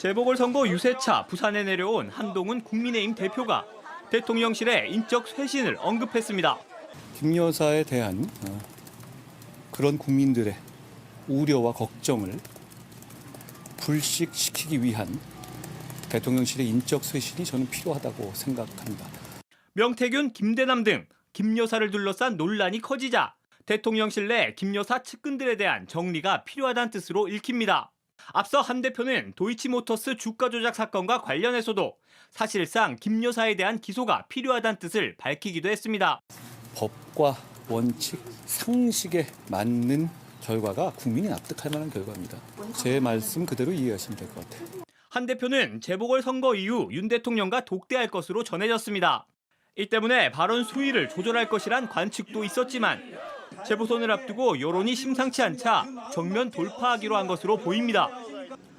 재보궐선거 유세차 부산에 내려온 한동훈 국민의힘 대표가 대통령실의 인적 쇄신을 언급했습니다. 김 여사에 대한 그런 국민들의 우려와 걱정을 불식시키기 위한 대통령실의 인적 쇄신이 저는 필요하다고 생각합니다. 명태균, 김대남 등 김 여사를 둘러싼 논란이 커지자 대통령실 내 김 여사 측근들에 대한 정리가 필요하다는 뜻으로 읽힙니다. 앞서 한 대표는 도이치모터스 주가 조작 사건과 관련해서도 사실상 김 여사에 대한 기소가 필요하다는 뜻을 밝히기도 했습니다. 법과 원칙, 상식에 맞는 결과가 국민이 납득할 만한 결과입니다. 제 말씀 그대로 이해하시면 될 것 같아요. 한 대표는 재보궐선거 이후 윤 대통령과 독대할 것으로 전해졌습니다. 이 때문에 발언 수위를 조절할 것이란 관측도 있었지만 재보선을 앞두고 여론이 심상치 않자 정면 돌파하기로 한 것으로 보입니다.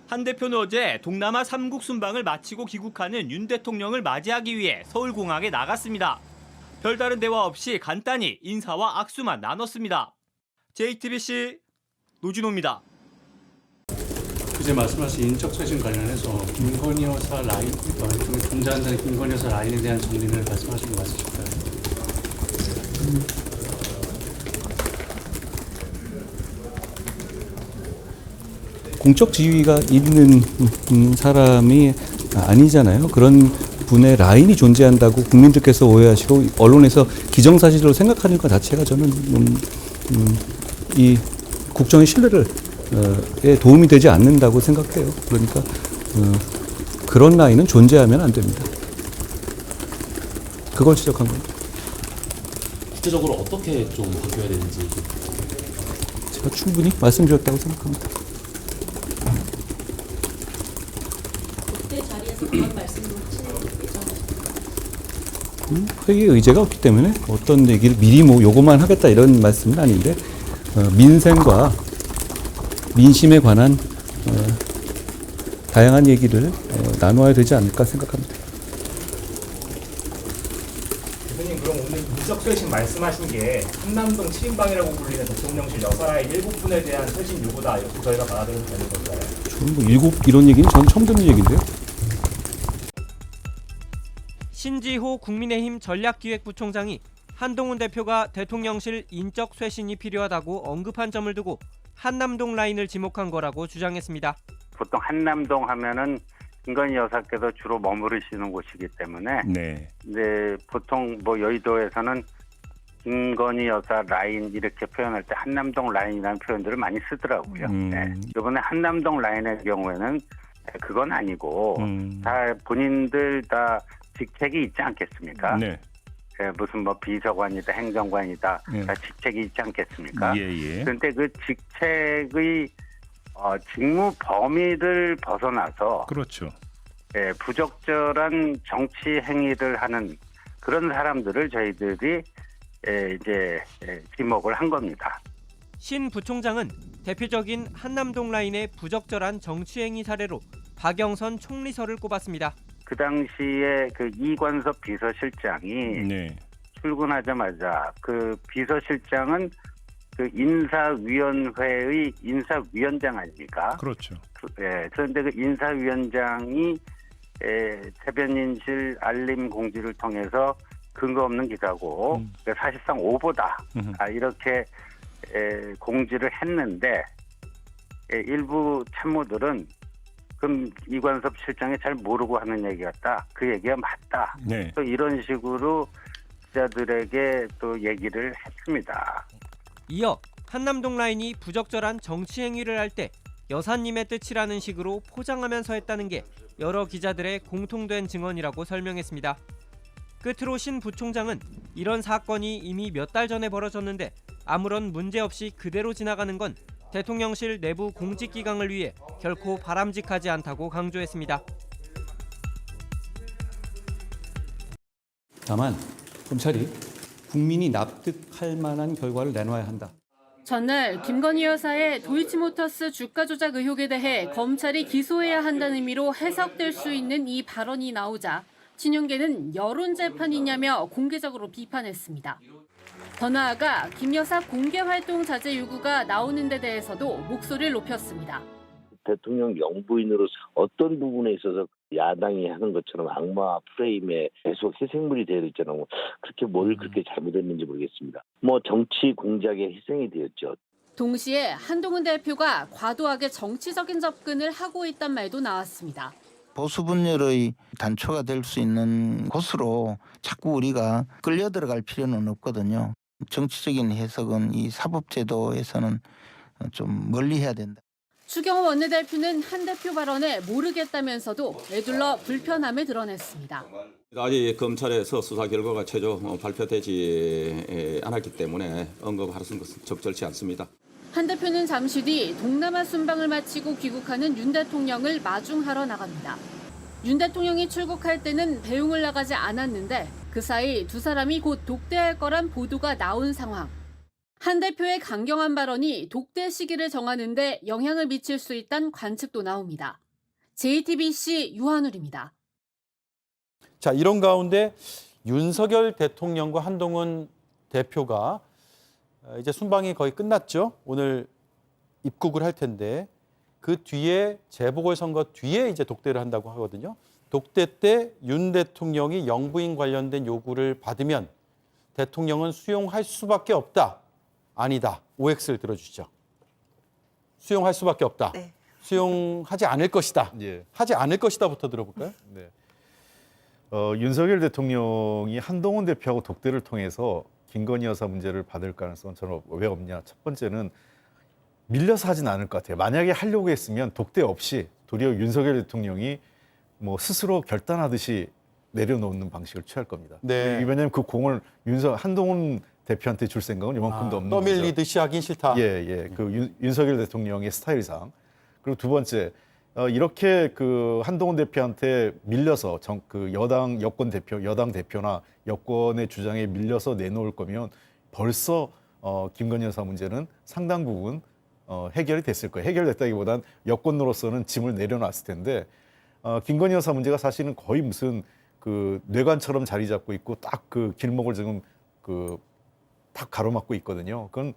한 대표는 어제 동남아 3국 순방을 마치고 귀국하는 윤 대통령을 맞이하기 위해 서울공항에 나갔습니다. 별다른 대화 없이 간단히 인사와 악수만 나눴습니다. JTBC 노진호입니다. 이제 말씀하신 인적 쇄신 관련해서 김건희 여사 라인, 존재한다는 김건희 여사 라인에 대한 정리를 말씀하신 거 맞으실까요? 공적 지위가 있는 사람이 아니잖아요. 그런 분의 라인이 존재한다고 국민들께서 오해하시고 언론에서 기정사실로 생각하는 것 자체가 저는 이 국정의 신뢰를 에 도움이 되지 않는다고 생각해요. 그러니까 그런 라인은 존재하면 안 됩니다. 그걸 지적한 겁니다. 구체적으로 어떻게 좀 바뀌어야 되는지 제가 충분히 말씀드렸다고 생각합니다. 그때 자리에서 그런 말씀을 하실 예정이십니까? 회의의 의제가 없기 때문에 어떤 얘기를 미리 뭐 요거만 하겠다 이런 말씀은 아닌데 민생과 민심에 관한 다양한 얘기를 나눠야 되지 않을까 생각합니다. 대표님, 그럼 오늘 인적 쇄신 말씀하신 게 한남동 7인방이라고 불리는 대통령실 여사의 일부분에 대한 쇄신 요구다, 이렇게 저희가 받아들여도 되는 건가요? 저는 뭐 일곱 이런 얘기는 전 처음 듣는 얘기인데요. 신지호 국민의힘 전략기획부총장이 한동훈 대표가 대통령실 인적 쇄신이 필요하다고 언급한 점을 두고 한남동 라인을 지목한 거라고 주장했습니다. 보통 한남동 하면은 김건희 여사께서 주로 머무르시는 곳이기 때문에 네. 근데 보통 뭐 여의도에서는 김건희 여사 라인 이렇게 표현할 때 한남동 라인이라는 표현들을 많이 쓰더라고요. 네. 이번에 한남동 라인의 경우에는 그건 아니고 다 본인들 다 직책이 있지 않겠습니까? 네. 무슨 뭐 비서관이다, 행정관이다, 예. 다 직책이 있지 않겠습니까? 예. 그런데 그 직책의 직무 범위를 벗어나서 그렇죠. 부적절한 정치 행위를 하는 그런 사람들을 저희들이 이제 지목을 한 겁니다. 신 부총장은 대표적인 한남동 라인의 부적절한 정치행위 사례로 박영선 총리설을 꼽았습니다. 그 당시에 그 이관섭 비서실장이 출근하자마자 그 비서실장은 그 인사위원회의 인사위원장 아닙니까? 그렇죠. 그런데 그 인사위원장이 대변인실 알림 공지를 통해서 근거 없는 기사고 사실상 오보다 이렇게 공지를 했는데 일부 참모들은 그럼 이관섭 실장이 잘 모르고 하는 얘기 같다. 그 얘기가 맞다. 네. 또 이런 식으로 기자들에게 또 얘기를 했습니다. 이어 한남동 라인이 부적절한 정치 행위를 할 때 여사님의 뜻이라는 식으로 포장하면서 했다는 게 여러 기자들의 공통된 증언이라고 설명했습니다. 끝으로 신 부총장은 이런 사건이 이미 몇 달 전에 벌어졌는데 아무런 문제 없이 그대로 지나가는 건 대통령실 내부 공직기강을 위해 결코 바람직하지 않다고 강조했습니다. 다만 검찰이 국민이 납득할 만한 결과를 내놔야 한다. 전날 김건희 여사의 도이치모터스 주가 조작 의혹에 대해 검찰이 기소해야 한다는 의미로 해석될 수 있는 이 발언이 나오자 친윤계는 여론재판이냐며 공개적으로 비판했습니다. 더 나아가 김 여사 공개활동 자제 요구가 나오는 데 대해서도 목소리를 높였습니다. 대통령 영부인으로서 어떤 부분에 있어서 야당이 하는 것처럼 악마 프레임에 계속 희생물이 되어 있잖아요. 그렇게 뭘 그렇게 잘못했는지 모르겠습니다. 뭐 정치 공작에 희생이 되었죠. 동시에 한동훈 대표가 과도하게 정치적인 접근을 하고 있단 말도 나왔습니다. 보수 분열의 단초가 될 수 있는 곳으로 자꾸 우리가 끌려 들어갈 필요는 없거든요. 정치적인 해석은 이 사법제도에서는 좀 멀리해야 된다. 추경호 원내대표는 한 대표 발언에 모르겠다면서도 에둘러 불편함을 드러냈습니다. 아직 검찰에서 수사 결과가 최종 발표되지 않았기 때문에 언급하는 것은 적절치 않습니다. 한 대표는 잠시 뒤 동남아 순방을 마치고 귀국하는 윤 대통령을 마중하러 나갑니다. 윤 대통령이 출국할 때는 배웅을 나가지 않았는데 그 사이 두 사람이 곧 독대할 거란 보도가 나온 상황. 한 대표의 강경한 발언이 독대 시기를 정하는 데 영향을 미칠 수 있다는 관측도 나옵니다. JTBC 유한울입니다. 자, 이런 가운데 윤석열 대통령과 한동훈 대표가 이제 순방이 거의 끝났죠. 오늘 입국을 할 텐데 그 뒤에 재보궐선거 뒤에 이제 독대를 한다고 하거든요. 독대 때 윤 대통령이 영부인 관련된 요구를 받으면 대통령은 수용할 수밖에 없다. 아니다. OX를 들어주죠. 수용할 수밖에 없다. 네. 수용하지 않을 것이다. 예. 하지 않을 것이다부터 들어볼까요? 네. 윤석열 대통령이 한동훈 대표하고 독대를 통해서 김건희 여사 문제를 받을 가능성은 저는 왜 없냐. 첫 번째는 밀려서 하진 않을 것 같아요. 만약에 하려고 했으면 독대 없이 도리어 윤석열 대통령이 뭐 스스로 결단하듯이 내려놓는 방식을 취할 겁니다. 네. 왜냐하면 그 공을 한동훈 대표한테 줄 생각은 이만큼도 없는 거죠. 떠밀리듯이 하긴 싫다. 예. 그 윤석열 대통령의 스타일상. 그리고 두 번째, 이렇게 그 한동훈 대표한테 밀려서 그 여권 대표, 여당 대표나 여권의 주장에 밀려서 내놓을 거면 벌써 김건희 여사 문제는 상당 부분 해결이 됐을 거예요. 해결됐다기보단 여권으로서는 짐을 내려놨을 텐데 김건희 여사 문제가 사실은 거의 무슨 그 뇌관처럼 자리 잡고 있고 딱 그 길목을 지금 딱 가로막고 있거든요. 그건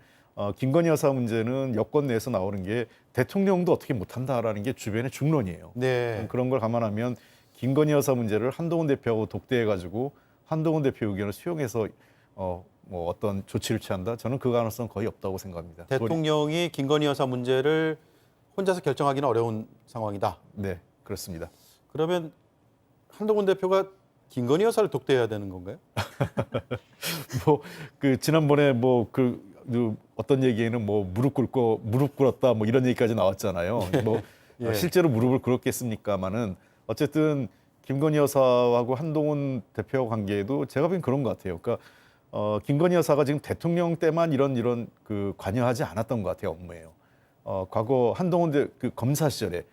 김건희 여사 문제는 여권 내에서 나오는 게 대통령도 어떻게 못한다라는 게 주변의 중론이에요. 네. 그런 걸 감안하면 김건희 여사 문제를 한동훈 대표하고 독대해가지고 한동훈 대표 의견을 수용해서 뭐 어떤 조치를 취한다? 저는 그 가능성 거의 없다고 생각합니다. 대통령이 김건희 여사 문제를 혼자서 결정하기는 어려운 상황이다. 네, 그렇습니다. 그러면 한동훈 대표가 김건희 여사를 독대해야 되는 건가요? 뭐 그 지난번에 어떤 얘기에는 뭐 무릎 꿇었다 뭐 이런 얘기까지 나왔잖아요. 뭐 예. 실제로 무릎을 꿇었겠습니까마는 어쨌든 김건희 여사하고 한동훈 대표 관계에도 제가 보기엔 그런 것 같아요. 그러니까 김건희 여사가 지금 대통령 때만 이런 그 관여하지 않았던 것 같아요, 업무에요. 과거 한동훈 그 검사 시절에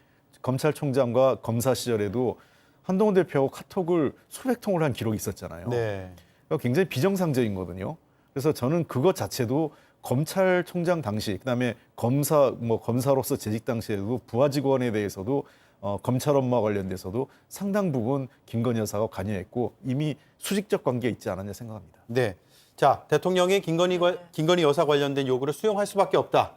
검찰총장과 검사 시절에도 한동훈 대표하고 카톡을 수백 통을 한 기록이 있었잖아요. 네. 그러니까 굉장히 비정상적이거든요. 그래서 저는 그것 자체도 검찰총장 당시, 그다음에 검사로서 재직 당시에도 부하 직원에 대해서도 검찰 업무와 관련돼서도 상당 부분 김건희 여사가 관여했고 이미 수직적 관계에 있지 않았냐 생각합니다. 네. 자, 대통령이 김건희 여사 관련된 요구를 수용할 수밖에 없다.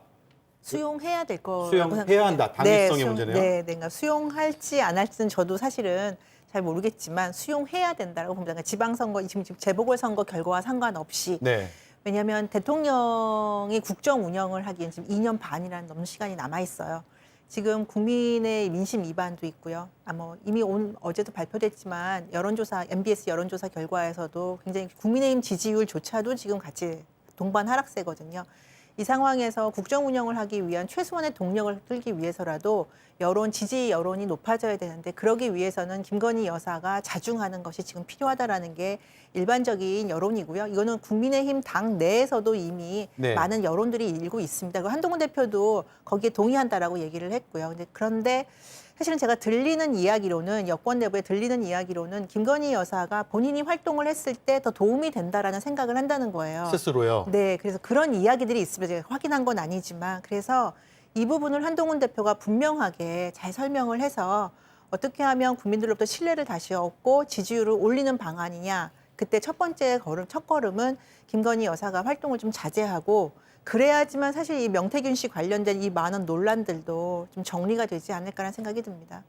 수용해야 될 거라고 수용해야 한다. 당위성의 문제네요. 네, 그러니까 수용할지 안 할지는 저도 사실은 잘 모르겠지만 수용해야 된다라고 봅니다. 그러니까 지방선거, 지금 재보궐선거 결과와 상관없이. 네. 왜냐하면 대통령이 국정 운영을 하기엔 지금 2년 반이라는 넘는 시간이 남아 있어요. 지금 국민의 민심 위반도 있고요. 이미 어제도 발표됐지만 MBS 여론조사 결과에서도 굉장히 국민의힘 지지율조차도 지금 같이 동반 하락세거든요. 이 상황에서 국정 운영을 하기 위한 최소한의 동력을 끌기 위해서라도 지지 여론이 높아져야 되는데 그러기 위해서는 김건희 여사가 자중하는 것이 지금 필요하다라는 게 일반적인 여론이고요. 이거는 국민의힘 당 내에서도 이미 네. 많은 여론들이 일고 있습니다. 한동훈 대표도 거기에 동의한다라고 얘기를 했고요. 그런데 사실은 제가 들리는 이야기로는 여권 내부에 들리는 이야기로는 김건희 여사가 본인이 활동을 했을 때 더 도움이 된다라는 생각을 한다는 거예요. 스스로요? 네, 그래서 그런 이야기들이 있습니다. 제가 확인한 건 아니지만 그래서 이 부분을 한동훈 대표가 분명하게 잘 설명을 해서 어떻게 하면 국민들로부터 신뢰를 다시 얻고 지지율을 올리는 방안이냐. 그때 첫 걸음은 김건희 여사가 활동을 좀 자제하고 그래야지만 사실 이 명태균 씨 관련된 이 많은 논란들도 좀 정리가 되지 않을까라는 생각이 듭니다.